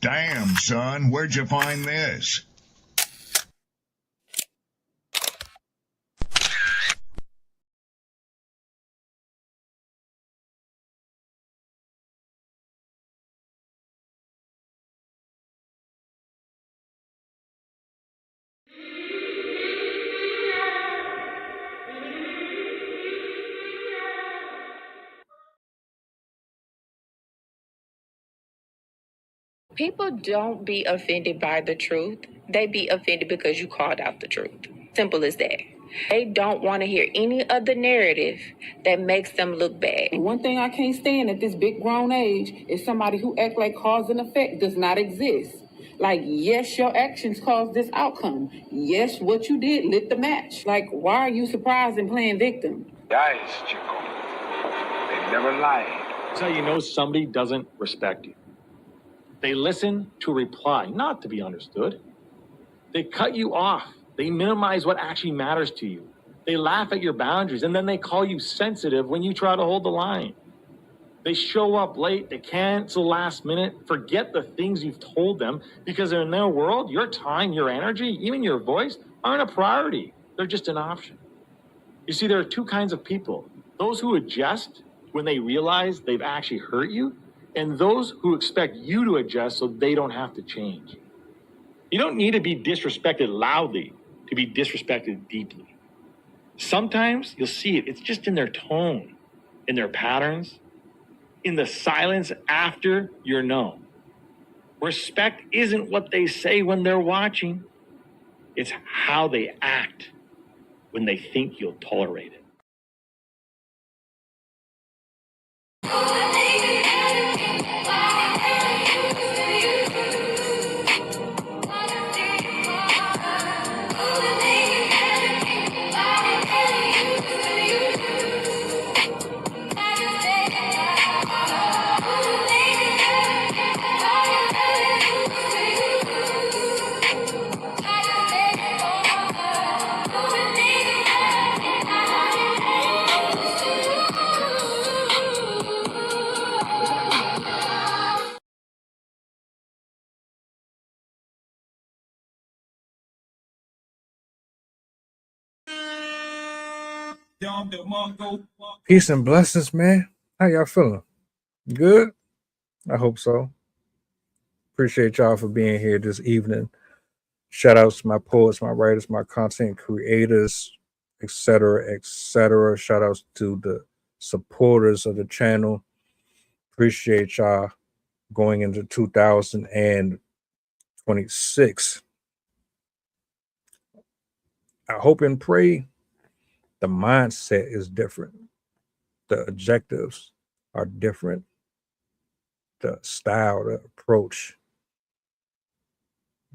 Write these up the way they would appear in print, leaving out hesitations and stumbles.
Damn, son, where'd you find this? People don't be offended by the truth. They be offended because you called out the truth. Simple as that. They don't want to hear any other narrative that makes them look bad. One thing I can't stand at this big grown age is somebody who act like cause and effect does not exist. Like, yes, your actions caused this outcome. Yes, what you did lit the match. Like, why are you surprised and playing victim? Guys, Chico, they never lie. That's how you know somebody doesn't respect you. They listen to reply, not to be understood. They cut you off. They minimize what actually matters to you. They laugh at your boundaries, and then they call you sensitive when you try to hold the line. They show up late. They cancel last minute. Forget the things you've told them because in their world, your time, your energy, even your voice aren't a priority. They're just an option. You see, there are two kinds of people. Those who adjust when they realize they've actually hurt you, and those who expect you to adjust so they don't have to change. You don't need to be disrespected loudly to be disrespected deeply. Sometimes you'll see it. It's just in their tone, in their patterns, in the silence after you're known. Respect isn't what they say when they're watching. It's how they act when they think you'll tolerate it. Peace and blessings, man. How y'all feeling? Good? I hope so. Appreciate y'all for being here this evening. Shout outs to my poets, my writers, my content creators, etc., etc. Shout outs to the supporters of the channel. Appreciate y'all going into 2026. I hope and pray the mindset is different. The objectives are different. The style, the approach.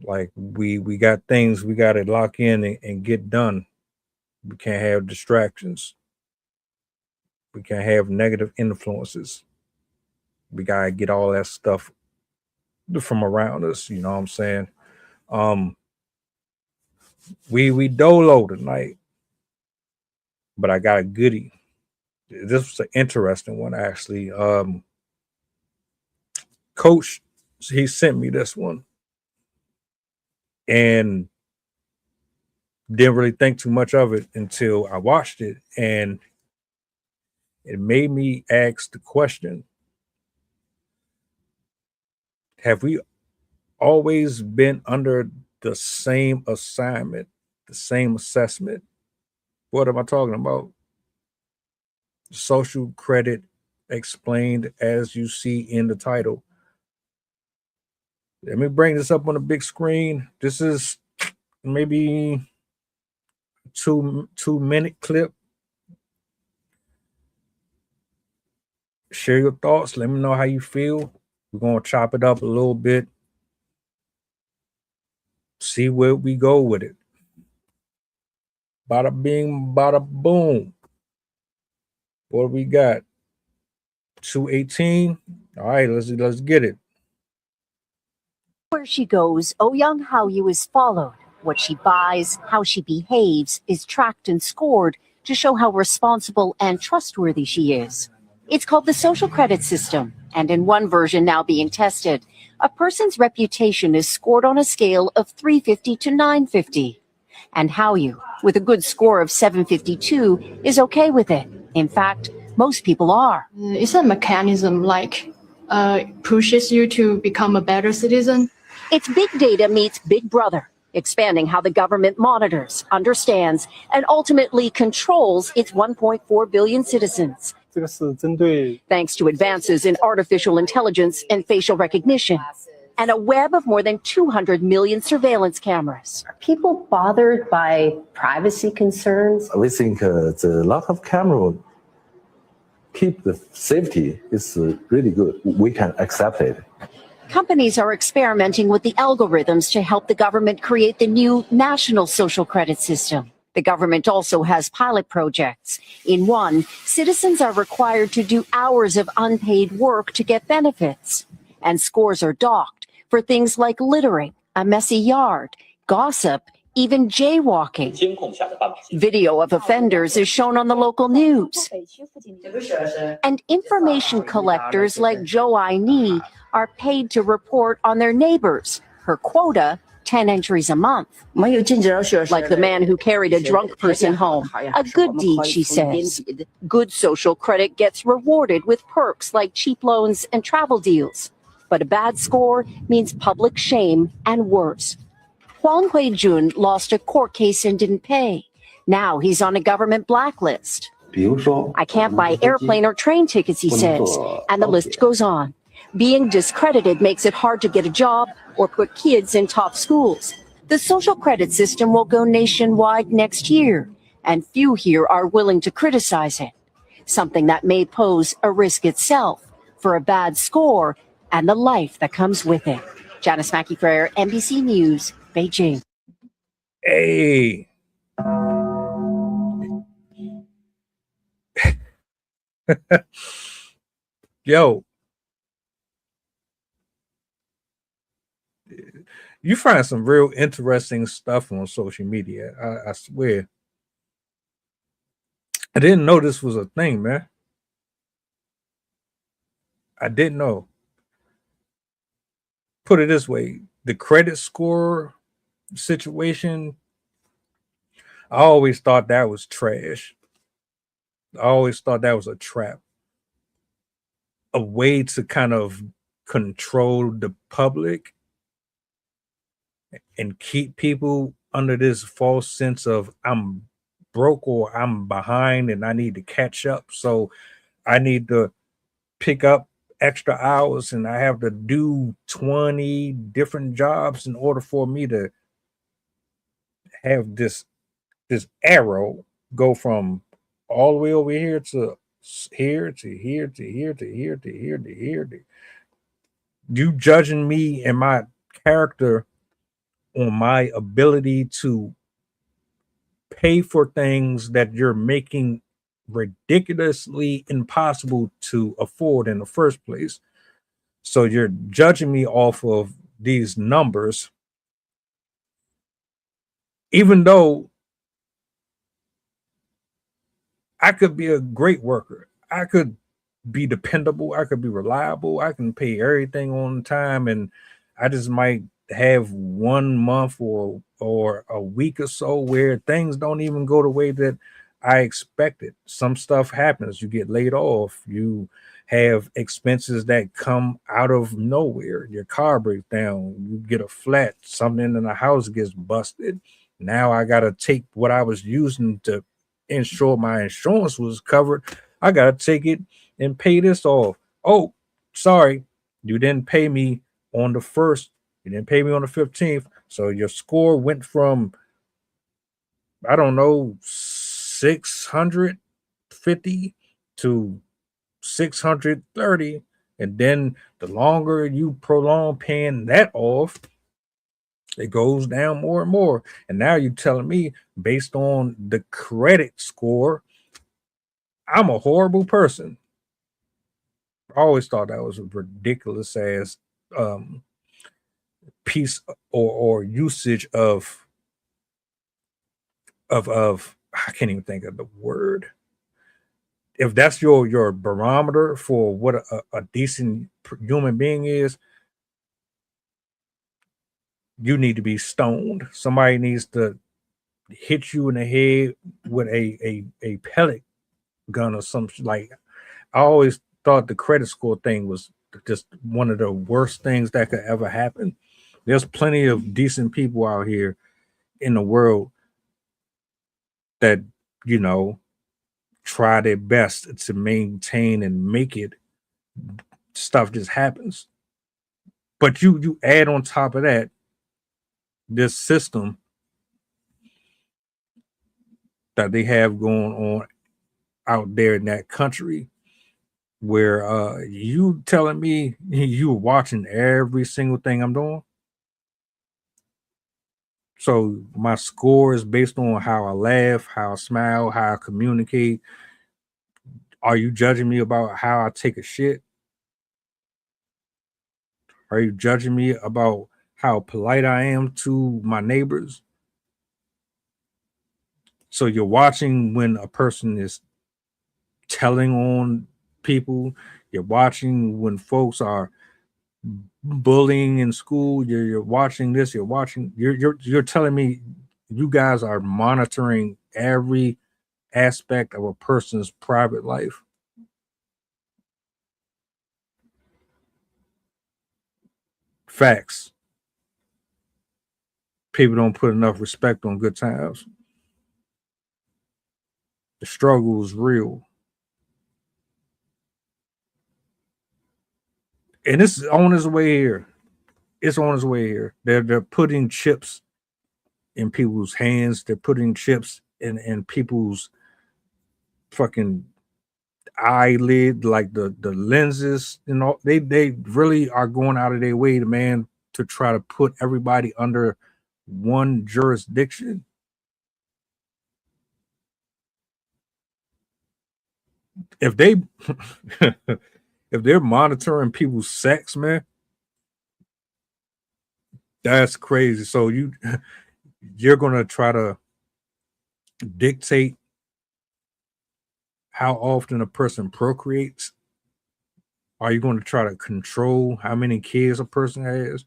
Like we got things we got to lock in and get done. We can't have distractions. We can't have negative influences. We got to get all that stuff from around us. You know what I'm saying? We dolo tonight. But I got a goodie. This was an interesting one, actually. Coach, he sent me this one and didn't really think too much of it until I watched it. And it made me ask the question, have we always been under the same assignment, the same assessment? What am I talking about? Social credit explained as you see in the title. Let me bring this up on the big screen. This is maybe a 2-minute clip. Share your thoughts. Let me know how you feel. We're going to chop it up a little bit. See where we go with it. Bada bing, bada boom. What do we got? 218. All right, let's get it. Where she goes, Oh Young Hallyu is followed. What she buys, how she behaves, is tracked and scored to show how responsible and trustworthy she is. It's called the social credit system. And in one version now being tested, a person's reputation is scored on a scale of 350 to 950. And Hallyu, with a good score of 752, is okay with it. In fact, most people are. It's a mechanism pushes you to become a better citizen. It's big data meets Big Brother, expanding how the government monitors, understands, and ultimately controls its 1.4 billion citizens. 这个是针对 Thanks to advances in artificial intelligence and facial recognition, and a web of more than 200 million surveillance cameras. Are people bothered by privacy concerns? We think the lot of camera keep the safety is really good. We can accept it. Companies are experimenting with the algorithms to help the government create the new national social credit system. The government also has pilot projects. In one, citizens are required to do hours of unpaid work to get benefits. And scores are docked for things like littering, a messy yard, gossip, even jaywalking. Video of offenders is shown on the local news. And information collectors like Zhou Aini are paid to report on their neighbors. Her quota, 10 entries a month. Like the man who carried a drunk person home. A good deed, she says. Good social credit gets rewarded with perks like cheap loans and travel deals. But a bad score means public shame and worse. Huang Huijun lost a court case and didn't pay. Now he's on a government blacklist. I can't buy airplane or train tickets, he says, and the list goes on. Being discredited makes it hard to get a job or put kids in top schools. The social credit system will go nationwide next year, and few here are willing to criticize it, something that may pose a risk itself for a bad score and the life that comes with it. Janice Mackey-Frere, NBC News, Beijing. Hey. Yo. You find some real interesting stuff on social media. I swear. I didn't know this was a thing, man. I didn't know. Put it this way, the credit score situation, I always thought that was trash. I always thought that was a trap. A way to kind of control the public and keep people under this false sense of I'm broke or I'm behind and I need to catch up. So I need to pick up extra hours and I have to do 20 different jobs in order for me to have this arrow go from all the way over here to here to here to here to here to here to here to you judging me and my character on my ability to pay for things that you're making ridiculously impossible to afford in the first place. So you're judging me off of these numbers, even though I could be a great worker. I could be dependable. I could be reliable. I can pay everything on time. And I just might have 1 month or a week or so where things don't even go the way that I expected. Some stuff happens. You get laid off. You have expenses that come out of nowhere. Your car breaks down. You get a flat. Something in the house gets busted. Now I got to take what I was using to ensure my insurance was covered. I got to take it and pay this off. Oh, sorry. You didn't pay me on the 1st. You didn't pay me on the 15th. So your score went from, I don't know, 650 to 630. And then the longer you prolong paying that off, it goes down more and more. And now you're telling me, based on the credit score, I'm a horrible person. I always thought that was a ridiculous ass piece or usage of I can't even think of the word. if that's your barometer for what a decent human being is, you need to be stoned. Somebody needs to hit you in the head with a pellet gun or something. Like, I always thought the credit score thing was just one of the worst things that could ever happen. There's plenty of decent people out here in the world that, you know, try their best to maintain and make it. Stuff just happens. But you add on top of that this system that they have going on out there in that country, where you telling me you were watching every single thing I'm doing. So my score is based on how I laugh, how I smile, how I communicate. Are you judging me about how I take a shit? Are you judging me about how polite I am to my neighbors? So you're watching when a person is telling on people. You're watching when folks are bullying in school. You're watching this. You're telling me you guys are monitoring every aspect of a person's private life. Facts. People don't put enough respect on good times. The struggle is real. And it's on its way here. It's on its way here. They're putting chips in people's hands. They're putting chips in people's fucking eyelid, like the lenses, you know. They really are going out of their way to try to put everybody under one jurisdiction. If they if they're monitoring people's sex, man, that's crazy. So you're gonna try to dictate how often a person procreates? Are you going to try to control how many kids a person has?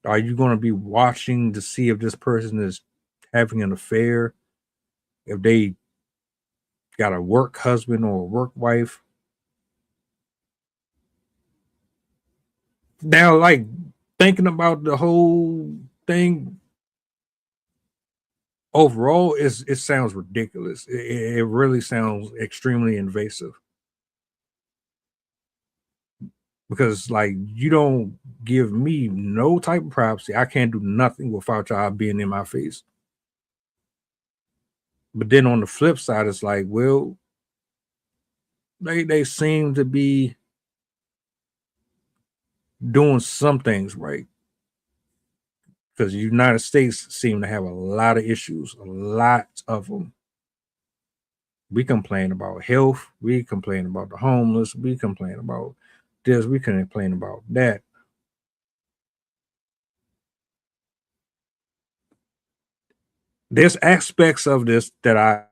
Are you going to be watching to see if this person is having an affair? If they got a work husband or a work wife? Now, like, thinking about the whole thing overall, it sounds ridiculous. It really sounds extremely invasive. Because, like, you don't give me no type of privacy. I can't do nothing without y'all being in my face. But then on the flip side, it's like, well, they seem to be doing some things right, because the United States seem to have a lot of issues, a lot of them. We complain about health, we complain about the homeless, we complain about this, we complain about that. There's aspects of this that I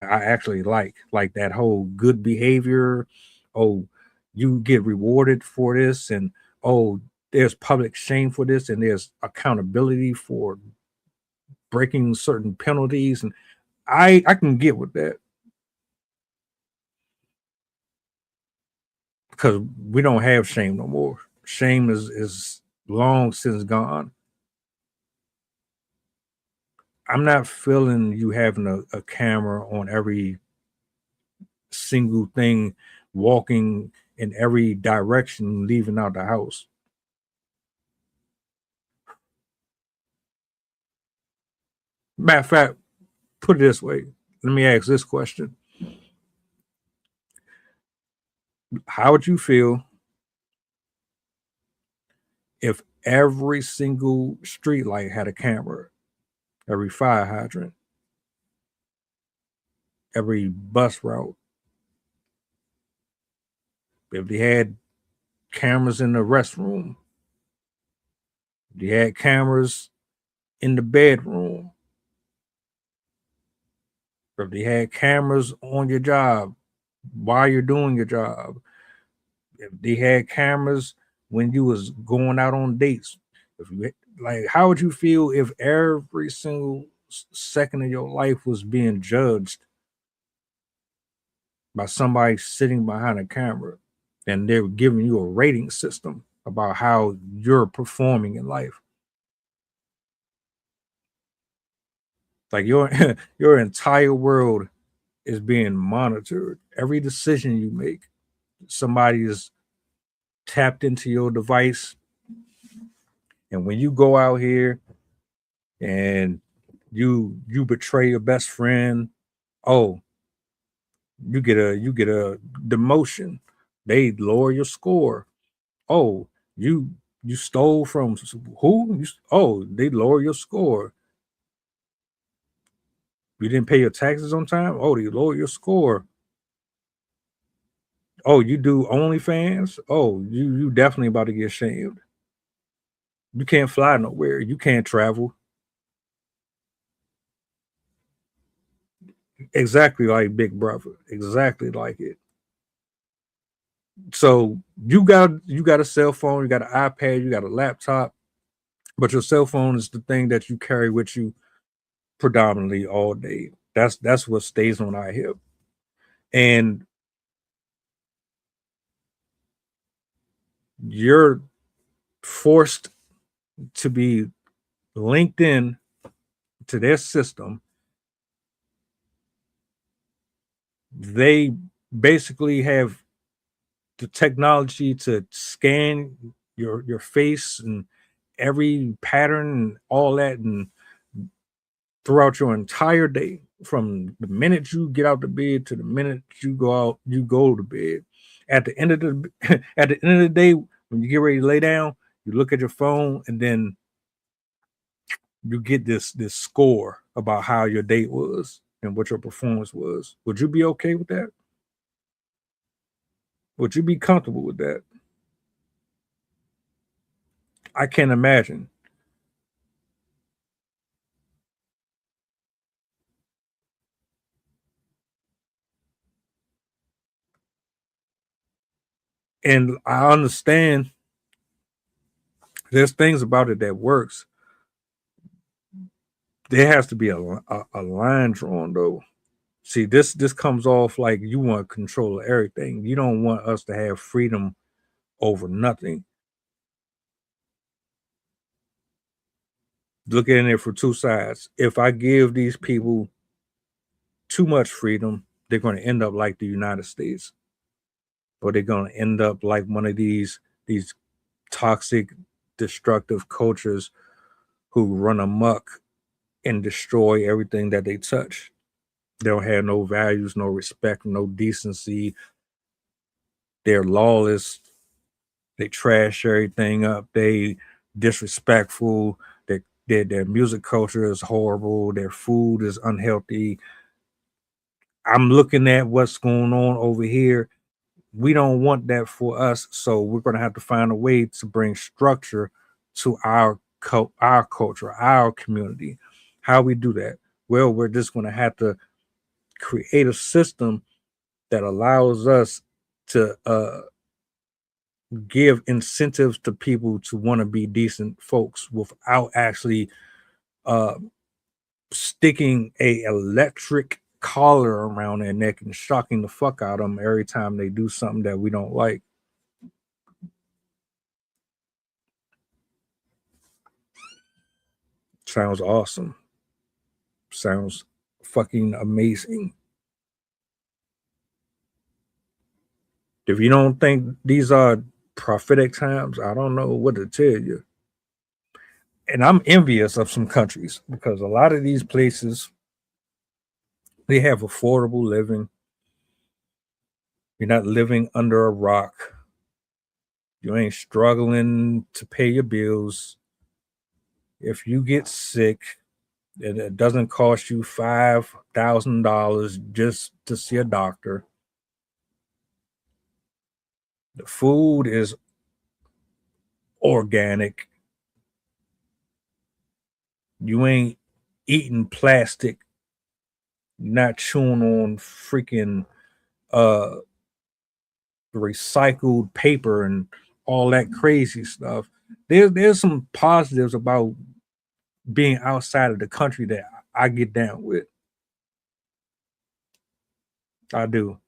actually like that whole good behavior. Oh, you get rewarded for this, and oh, there's public shame for this, and there's accountability for breaking certain penalties, and I can get with that, because we don't have shame no more. Shame is long since gone. I'm not feeling you having a camera on every single thing, walking in every direction, leaving out the house. Matter of fact, put it this way. Let me ask this question. How would you feel if every single street light had a camera, every fire hydrant, every bus route, if they had cameras in the restroom, if they had cameras in the bedroom, If they had cameras on your job while you're doing your job, if they had cameras when you was going out on dates, if you like, how would you feel if every single second of your life was being judged by somebody sitting behind a camera and they're giving you a rating system about how you're performing in life? Like your your entire world is being monitored. Every decision you make, somebody is tapped into your device. And when you go out here and you betray your best friend, oh, you get a demotion. They lower your score. Oh, you stole from who? Oh, they lower your score. You didn't pay your taxes on time. Oh, they lower your score. Oh, you do OnlyFans. Oh, you definitely about to get shamed. You can't fly nowhere. You can't travel. Exactly like Big Brother. Exactly like it. So you got a cell phone, you got an iPad, you got a laptop, but your cell phone is the thing that you carry with you predominantly all day. That's what stays on our hip. And you're forced to be linked in to their system. They basically have the technology to scan your face and every pattern and all that, and throughout your entire day, from the minute you get out the bed to the minute you go to bed. At the end of the at the end of the day, when you get ready to lay down, you look at your phone and then you get this score about how your date was and what your performance was. Would you be okay with that? Would you be comfortable with that? I can't imagine. And I understand there's things about it that works. There has to be a line drawn though. See, this comes off like you want control of everything. You don't want us to have freedom over nothing. Look at it for two sides. If I give these people too much freedom, they're going to end up like the United States, or they're going to end up like one of these toxic, destructive cultures who run amok and destroy everything that they touch. They don't have no values, no respect, no decency. They're lawless. They trash everything up. They disrespectful. Their music culture is horrible. Their food is unhealthy. I'm looking at what's going on over here. We don't want that for us, so we're going to have to find a way to bring structure to our culture, our community. How we do that? Well, we're just going to have to create a system that allows us to give incentives to people to want to be decent folks without actually uh, sticking a electric collar around their neck and shocking the fuck out of them every time they do something that we don't like. Sounds awesome. Sounds fucking amazing. If you don't think these are prophetic times, I don't know what to tell you. And I'm envious of some countries because a lot of these places, they have affordable living. You're not living under a rock. You ain't struggling to pay your bills. If you get sick, it doesn't cost you $5,000 just to see a doctor. The food is organic. You ain't eating plastic not chewing on freaking recycled paper and all that crazy stuff. There's some positives about being outside of the country that I get down with. I do.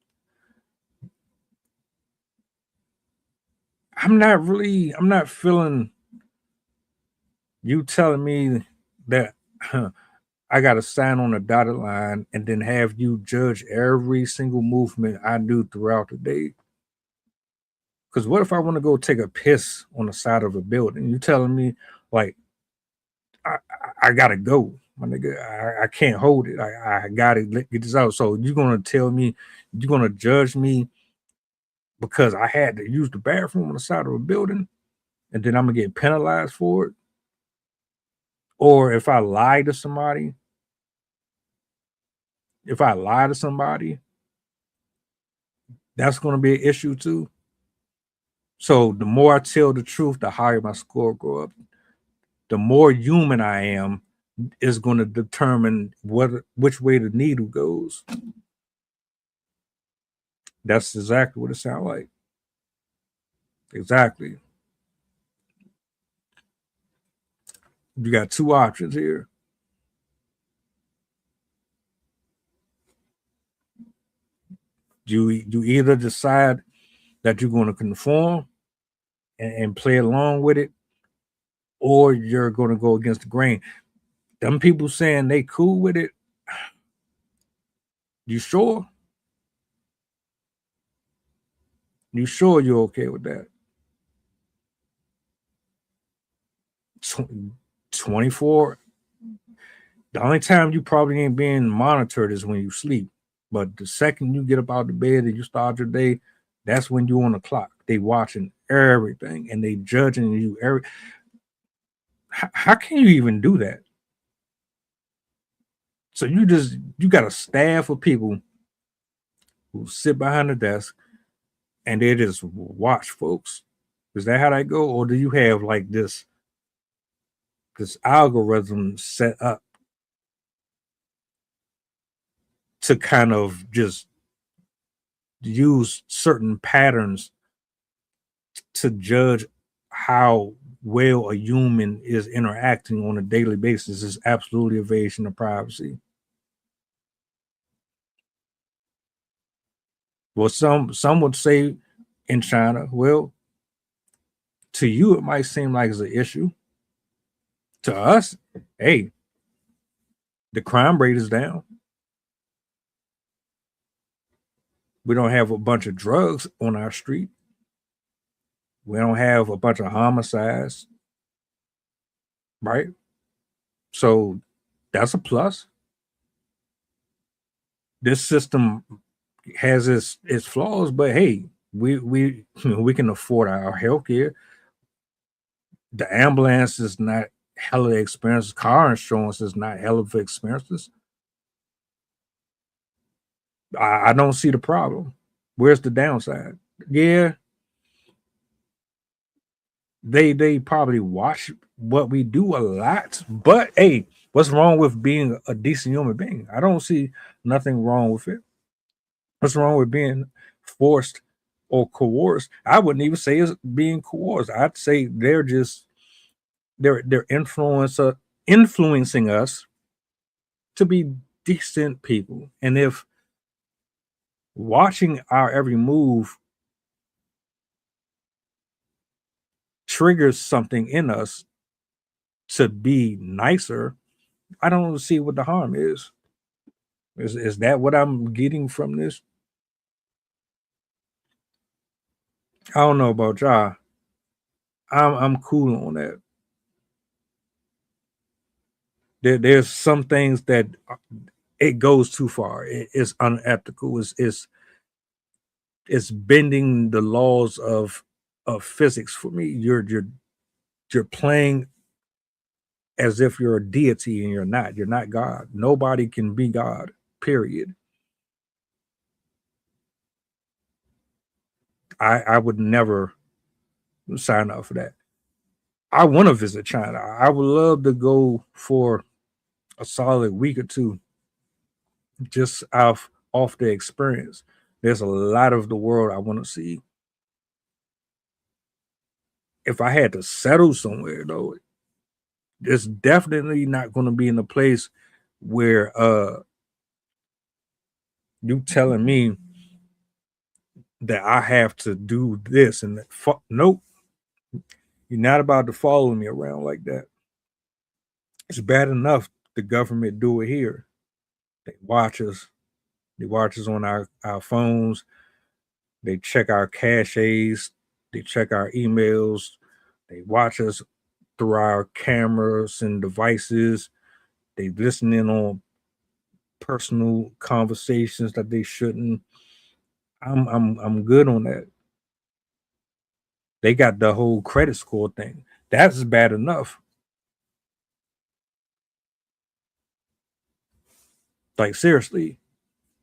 I'm not feeling you telling me that I got to sign on a dotted line and then have you judge every single movement I do throughout the day. Because what if I want to go take a piss on the side of a building? You telling me like I gotta go, my nigga. I can't hold it. I gotta get this out. So you're gonna tell me you're gonna judge me because I had to use the bathroom on the side of a building, and then I'm gonna get penalized for it? Or if I lie to somebody, that's gonna be an issue too. So the more I tell the truth, the higher my score go up. The more human I am is going to determine which way the needle goes. That's exactly what it sounds like. Exactly. You got two options here. You either decide that you're going to conform and play along with it, or you're going to go against the grain. Them people saying they cool with it. You sure? You sure you're okay with that? 24. The only time you probably ain't being monitored is when you sleep. But the second you get up out of bed and you start your day, that's when you on the clock. They watching everything and they judging you. How can you even do that? So you got a staff of people who sit behind the desk and they just watch folks. Is that how that go? Or do you have like this algorithm set up to kind of just use certain patterns to judge how well a human is interacting on a daily basis? Is absolutely evasion of privacy. Well, some would say in China, well, to you it might seem like it's an issue. To us, hey, the crime rate is down. We don't have a bunch of drugs on our street. We don't have a bunch of homicides, right? So that's a plus. This system has its flaws, but hey, we we can afford our health care. The ambulance is not hella expensive. Car insurance is not hella expensive. I don't see the problem. Where's the downside? Yeah, they probably watch what we do a lot, but hey, what's wrong with being a decent human being? I don't see nothing wrong with it. What's wrong with being forced or coerced? I wouldn't even say it's being coerced. I'd say they're influencing us to be decent people. And if watching our every move triggers something in us to be nicer, I don't see what the harm is. Is that what I'm getting from this? I don't know about y'all. I'm cool on that. There's some things that it goes too far. It's unethical. It's bending the laws of physics for me. You're playing as if you're a deity and you're not. You're not God. Nobody can be God. Period. I would never sign up for that. I want to visit China. I would love to go for a solid week or two just off the experience. There's a lot of the world I want to see. If I had to settle somewhere though, it's definitely not going to be in a place where you telling me that I have to do this and that. Nope, you're not about to follow me around like that. It's bad enough the government do it here. They watch us. They watch us on our phones. They check our caches. They check our emails. They watch us through our cameras and devices. They listen in on personal conversations that they shouldn't. I'm good on that. They got the whole credit score thing. That's bad enough. Like seriously,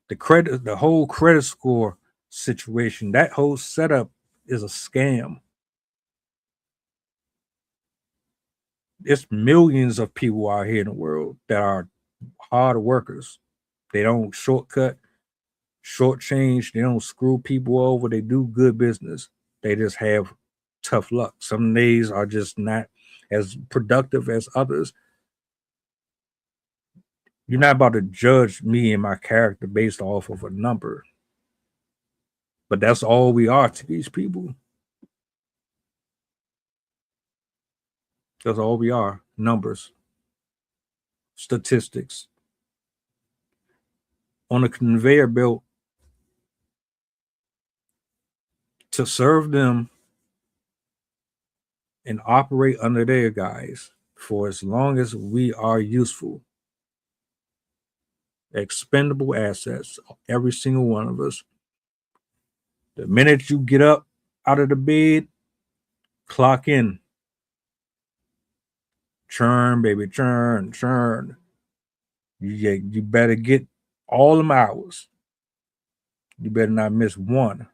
the whole credit score situation, that whole setup is a scam. It's millions of people out here in the world that are hard workers. They don't shortcut, shortchange. They don't screw people over. They do good business. They just have tough luck. Some days are just not as productive as others. You're not about to judge me and my character based off of a number. But that's all we are to these people. That's all we are. Numbers, statistics. On a conveyor belt to serve them and operate under their guise for as long as we are useful. Expendable assets, every single one of us. The minute you get up out of the bed, clock in. Churn, baby, churn, churn. You better get all them hours. You better not miss one.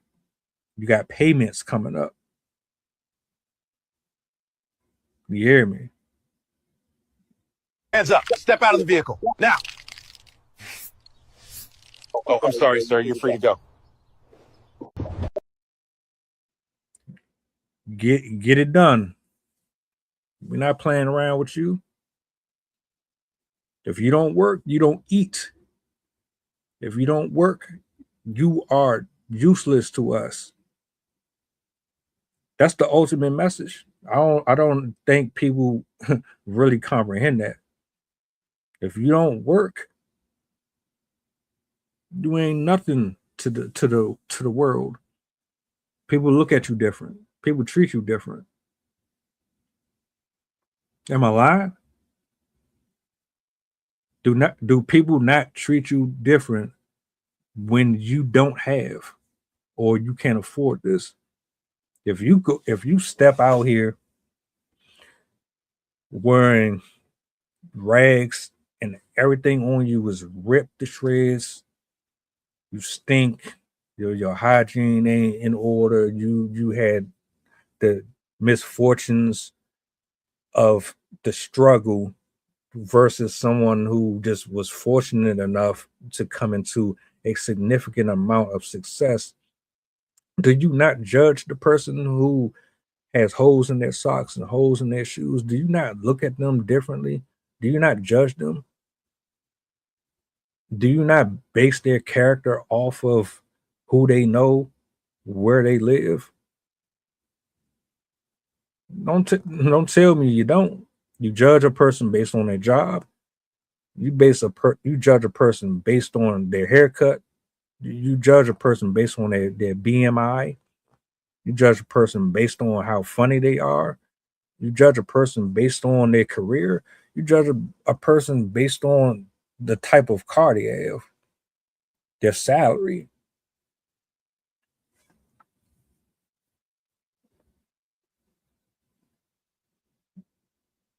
You got payments coming up. You hear me? Hands up. Step out of the vehicle. Now. Oh, I'm sorry, sir. You're free to go. Get it done. We're not playing around with you. If you don't work, you don't eat. If you don't work, you are useless to us. That's the ultimate message. I don't think people really comprehend that. If you don't work, you ain't nothing to the world. People look at you different. People treat you different. Am I lying? Do people not treat you different when you don't have or you can't afford this? If you step out here wearing rags and everything on you is ripped to shreds, you stink, your hygiene ain't in order, you had the misfortunes of the struggle versus someone who just was fortunate enough to come into a significant amount of success, do you not judge the person who has holes in their socks and holes in their shoes? Do you not look at them differently? Do you not judge them? Do you not base their character off of who they know, where they live? Don't tell me you don't. You judge a person based on their job. You judge a person based on their haircut. You judge a person based on their BMI. You judge a person based on how funny they are. You judge a person based on their career. You judge a person based on the type of car they have, their salary.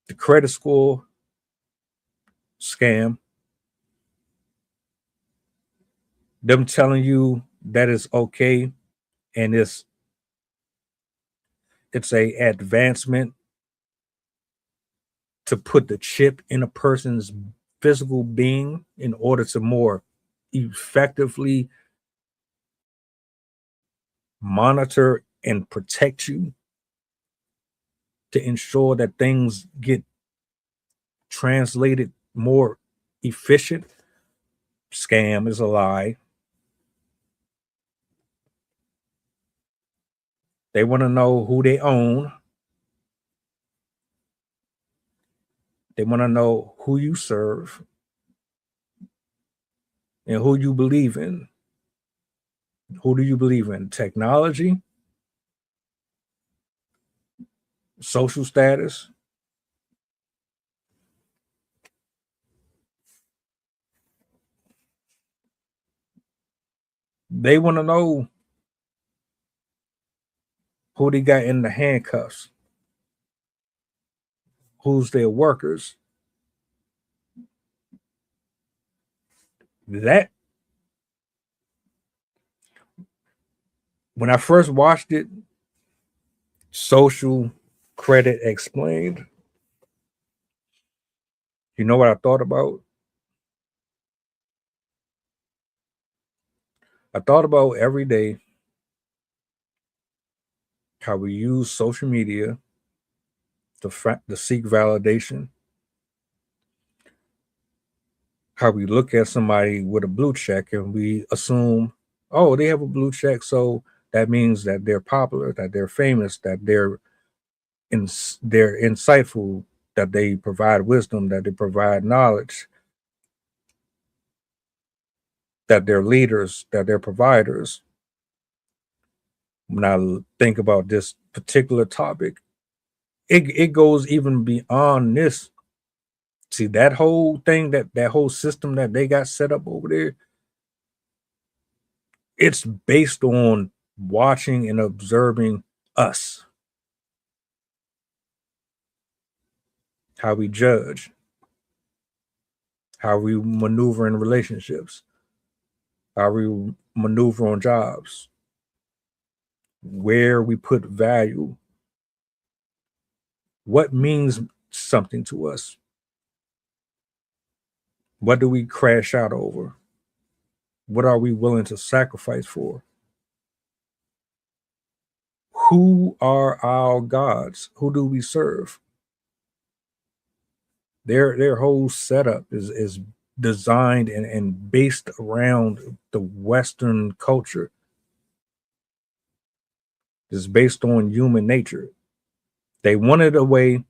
The credit score scam. Them telling you that it's okay and it's a advancement to put the chip in a person's physical being in order to more effectively monitor and protect you to ensure that things get translated more efficient. Scam is a lie. They want to know who they own. They want to know who you serve and who you believe in. Who do you believe in? Technology, social status. They want to know who they got in the handcuffs, who's their workers. That, when I first watched it, Social Credit Explained, you know what I thought about? I thought about every day how we use social media to seek validation, how we look at somebody with a blue check and we assume, oh, they have a blue check, so that means that they're popular, that they're famous, that they're insightful, that they provide wisdom, that they provide knowledge, that they're leaders, that they're providers. When I think about this particular topic, it goes even beyond this. See, that whole thing, that whole system that they got set up over there, it's based on watching and observing us, how we judge, how we maneuver in relationships, how we maneuver on jobs, where we put value, what means something to us, what do we crash out over, what are we willing to sacrifice for, who are our gods, who do we serve. Their whole setup is designed and based around the Western culture. It's based on human nature. They wanted a way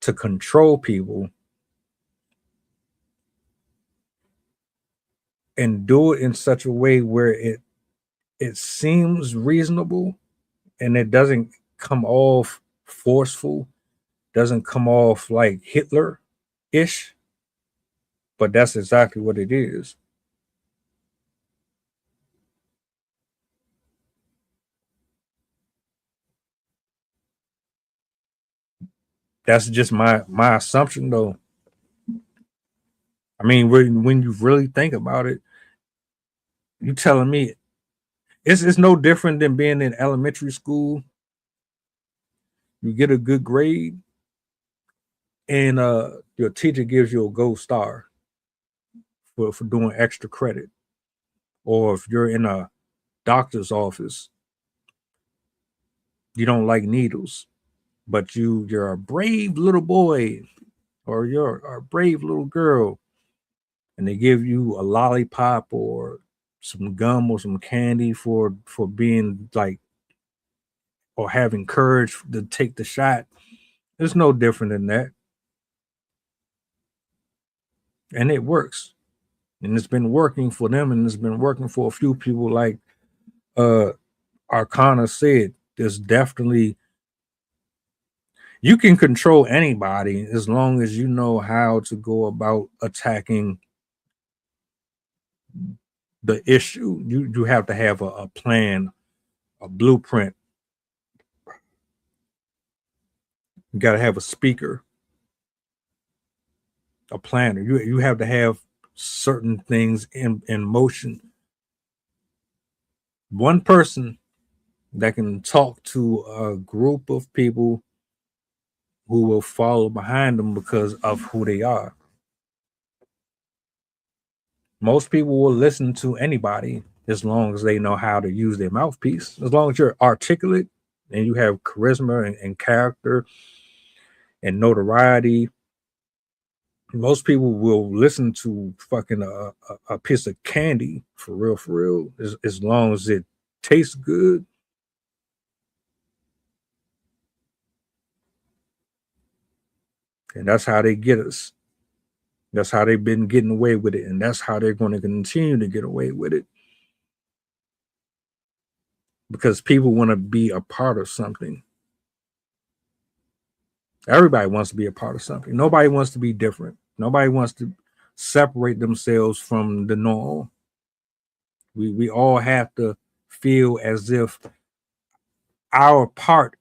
to control people and do it in such a way where it seems reasonable and it doesn't come off forceful, doesn't come off like Hitler-ish, but that's exactly what it is. That's just my assumption, though. I mean, when you really think about it, you telling me it's no different than being in elementary school. You get a good grade, and your teacher gives you a gold star for doing extra credit. Or if you're in a doctor's office, you don't like needles, but you're a brave little boy or you're a brave little girl, and they give you a lollipop or some gum or some candy for being like, or having courage to take the shot. It's no different than that. And it works. And it's been working for them, and it's been working for a few people. Like Arcana said, there's definitely, you can control anybody as long as you know how to go about attacking the issue. You have to have a plan, a blueprint. You got to have a speaker, a planner. You have to have certain things in motion. One person that can talk to a group of people who will follow behind them because of who they are. Most people will listen to anybody as long as they know how to use their mouthpiece. As long as you're articulate and you have charisma and character and notoriety, most people will listen to fucking a piece of candy for real, as long as it tastes good. And that's how they get us. That's how they've been getting away with it. And that's how they're going to continue to get away with it. Because people want to be a part of something. Everybody wants to be a part of something. Nobody wants to be different. Nobody wants to separate themselves from the norm. We all have to feel as if our part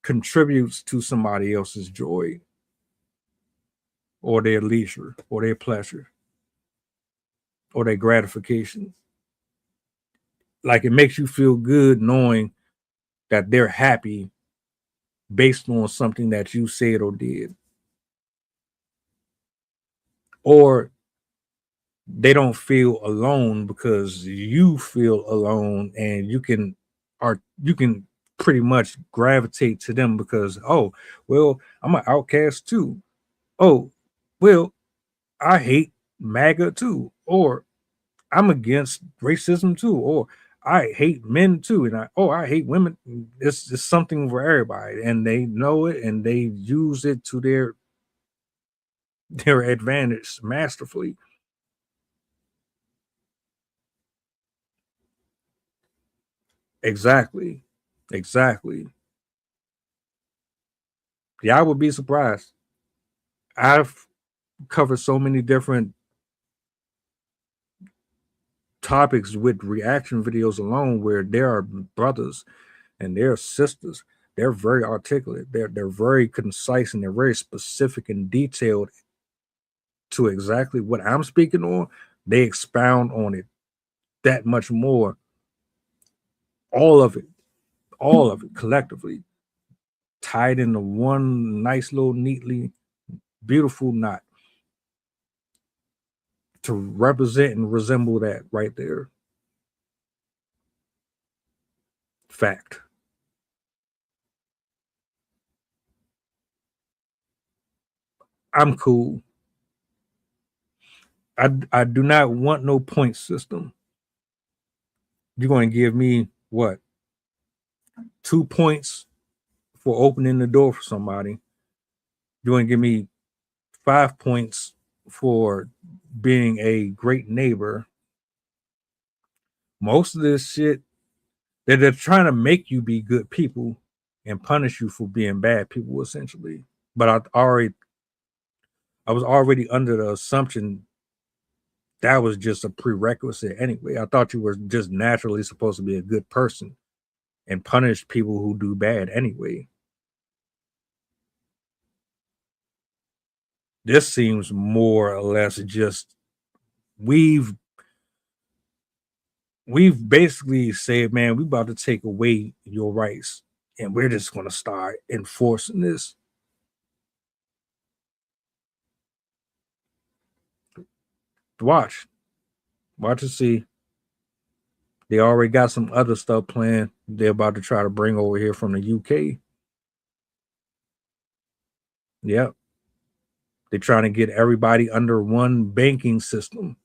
contributes to somebody else's joy or their leisure or their pleasure or their gratification. Like it makes you feel good knowing that they're happy based on something that you said or did. Or they don't feel alone because you feel alone, and you can pretty much gravitate to them because, oh, well, I'm an outcast too. Oh, well, I hate MAGA too, or I'm against racism too, or I hate men too, and I hate women. It's something for everybody, and they know it, and they use it to their advantage masterfully. Exactly. Yeah, I would be surprised. I've covered so many different topics with reaction videos alone where there are brothers and there are sisters. They're very articulate. They're very concise and they're very specific and detailed to exactly what I'm speaking on. They expound on it that much more. All of it collectively tied into one nice little neatly beautiful knot to represent and resemble that right there. Fact. I'm cool. I do not want no point system. You're going to give me what? 2 points for opening the door for somebody. You're going to give me 5 points for being a great neighbor. Most of this shit, they're trying to make you be good people and punish you for being bad people, essentially. But I was already under the assumption that was just a prerequisite anyway. I thought you were just naturally supposed to be a good person and punish people who do bad anyway. This seems more or less just we've basically said, man, we about to take away your rights and we're just going to start enforcing this. Watch and see. They already got some other stuff planned. They're about to try to bring over here from the UK. Yep. They're trying to get everybody under one banking system.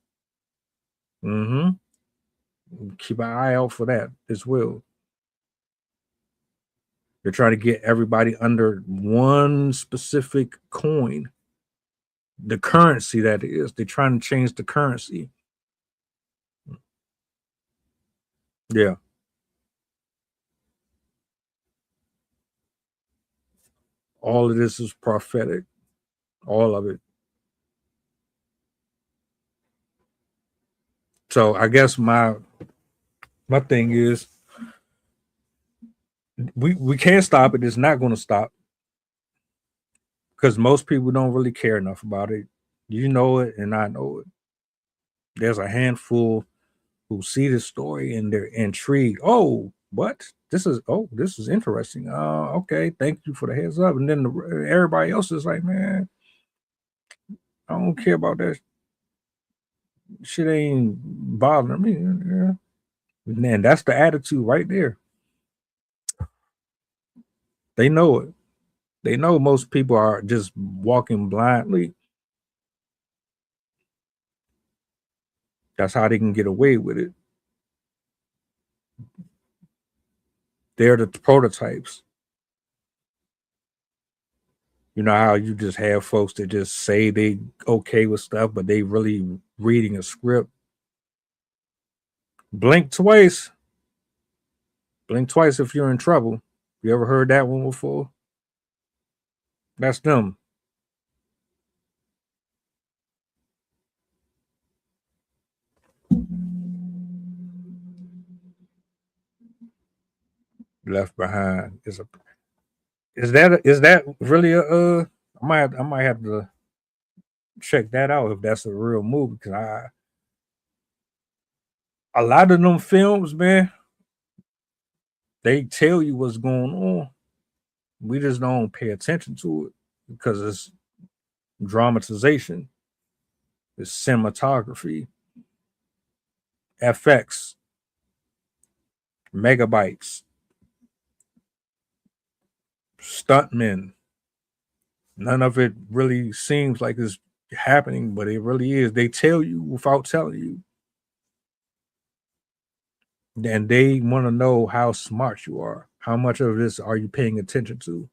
Keep an eye out for that as well. They're trying to get everybody under one specific coin. The currency, that is. They're trying to change the currency. Yeah. All of this is prophetic. All of it. So I guess my thing is we can't stop it. It's not going to stop because most people don't really care enough about it. You know it, and I know it. There's a handful who see this story and they're intrigued. Oh, what? This is interesting. Okay, thank you for the heads up. And then everybody else is like, man, I don't care about that. Shit ain't bothering me. Yeah. And that's the attitude right there. They know it. They know most people are just walking blindly. That's how they can get away with it. They're the prototypes. You know how you just have folks that just say they okay with stuff, but they really reading a script. Blink twice. Blink twice if you're in trouble. You ever heard that one before? That's them. Left Behind is that really a I might have to check that out if that's a real movie, because a lot of them films, man, they tell you what's going on. We just don't pay attention to it because it's dramatization, it's cinematography, FX, megabytes, stuntmen. None of it really seems like it's happening, but it really is. They tell you without telling you. And they want to know how smart you are. How much of this are you paying attention to?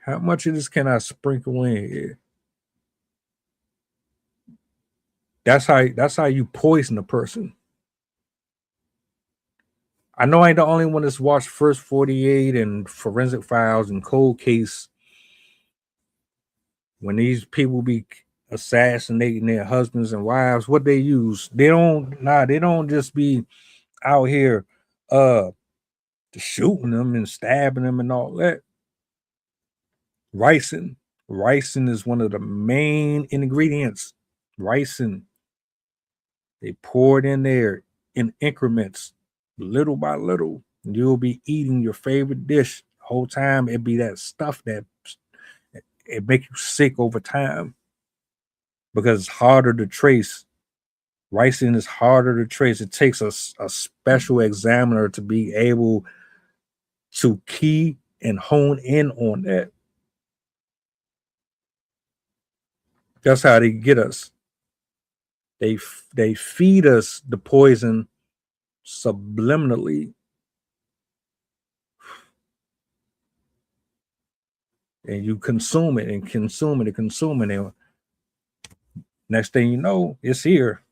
How much of this can I sprinkle in here? That's how you poison a person. I know I ain't the only one that's watched First 48 and Forensic Files and Cold Case. When these people be assassinating their husbands and wives, what they use, they don't just be out here shooting them and stabbing them and all that. Ricin is one of the main ingredients. Ricin. They pour it in there in increments, little by little. You'll be eating your favorite dish the whole time. It be that stuff that it make you sick over time because it's harder to trace. Ricin is harder to trace. It takes a special examiner to be able to key and hone in on that. That's how they get us. They feed us the poison subliminally, and you consume it and consume it and consume it. And next thing you know, it's here.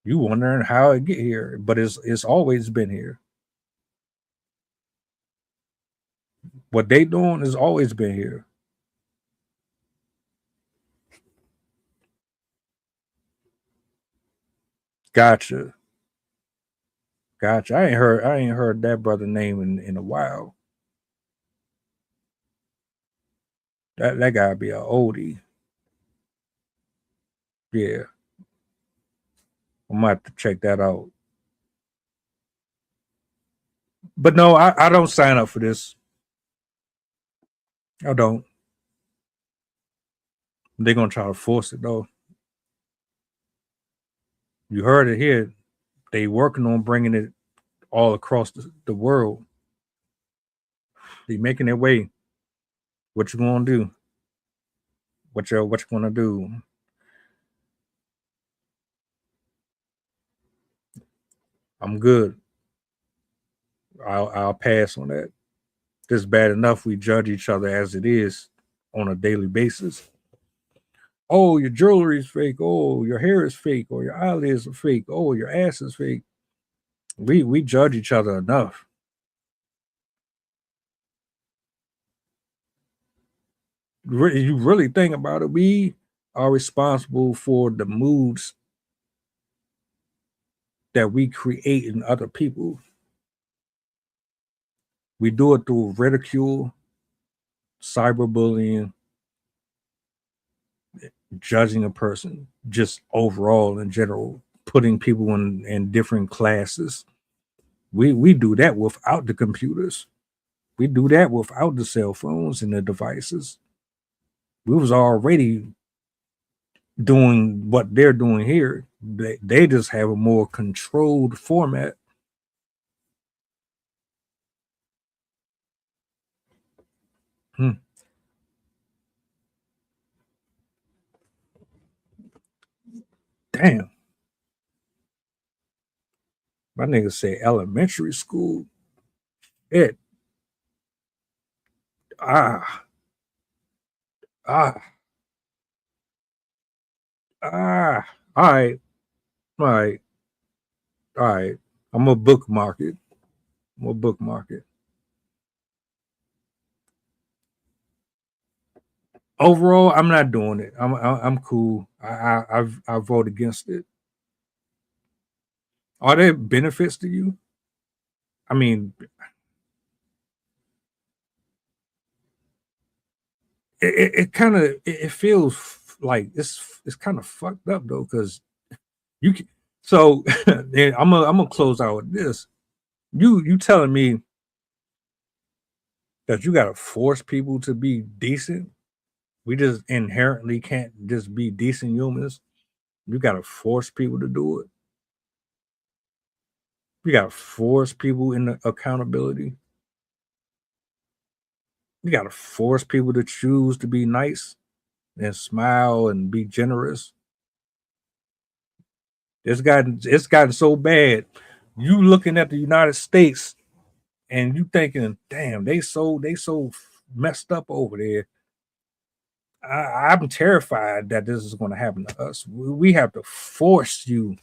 You wondering how it get here, but it's always been here. What they doing has always been here. Gotcha. I ain't heard that brother name in a while. That gotta be an oldie. Yeah. I might have to check that out. But no, I don't sign up for this. I don't. They're gonna try to force it though. You heard it here. They working on bringing it all across the world. They making their way. What you gonna do? What you gonna do? I'm good. I'll pass on that. It's bad enough we judge each other as it is on a daily basis. Oh, your jewelry is fake. Oh, your hair is fake. Or your eyelids are fake. Oh, your ass is fake. We judge each other enough. You really think about it, we are responsible for the moods that we create in other people. We do it through ridicule, cyberbullying, judging a person, just overall in general, putting people in different classes. We do that without the computers. We do that without the cell phones and the devices. We was already doing what they're doing here. They just have a more controlled format. Damn. My nigga say elementary school. It. Ah. Ah. Ah. All right. All right. All right. I'm gonna bookmark it. Overall, I'm not doing it. I'm cool. I vote against it. Are there benefits to you? I mean, it kind of it feels like it's kind of fucked up though, because you can. So then I'm gonna close out with this. You telling me that you gotta force people to be decent? We just inherently can't just be decent humans. You gotta force people to do it. You gotta force people into accountability. You gotta force people to choose to be nice and smile and be generous. It's gotten so bad. You looking at the United States and you thinking, damn, they so messed up over there. I'm terrified that this is going to happen to us. We have to force you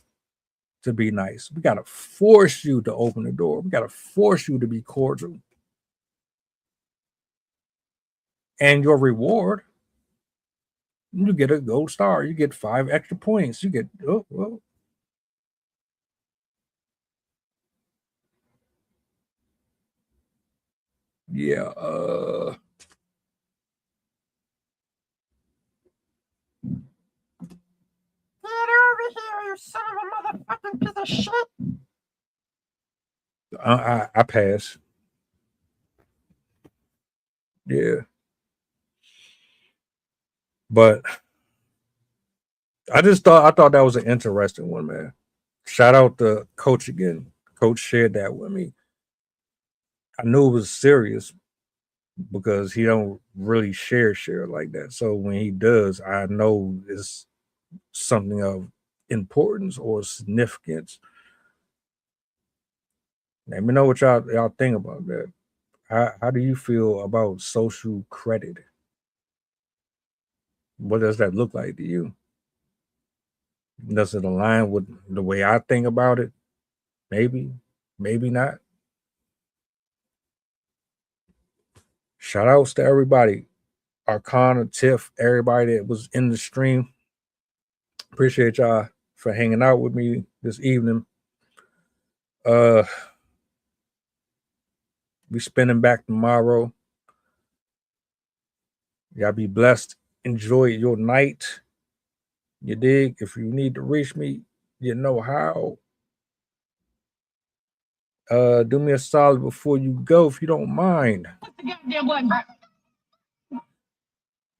to be nice. We got to force you to open the door. We got to force you to be cordial. And your reward, you get a gold star. You get 5 extra points. You get, oh, well. Yeah, Get over here, you son of a motherfucking piece of shit. I pass. Yeah. But I thought that was an interesting one, man. Shout out to Coach again. Coach shared that with me. I knew it was serious because he don't really share like that. So when he does, I know it's something of importance or significance. Let me know what y'all think about that. How do you feel about social credit? What does that look like to you? Does it align with the way I think about it? Maybe, maybe not. Shout outs to everybody. Arcana, Tiff, everybody that was in the stream. Appreciate y'all for hanging out with me this evening. We spinning back tomorrow. Y'all be blessed. Enjoy your night. You dig? If you need to reach me, you know how. Do me a solid before you go, if you don't mind.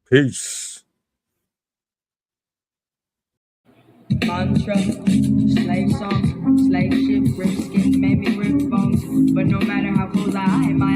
Peace. Mantra, slave songs, slave ship, rip skip, made me rip bones. But no matter how close I hide my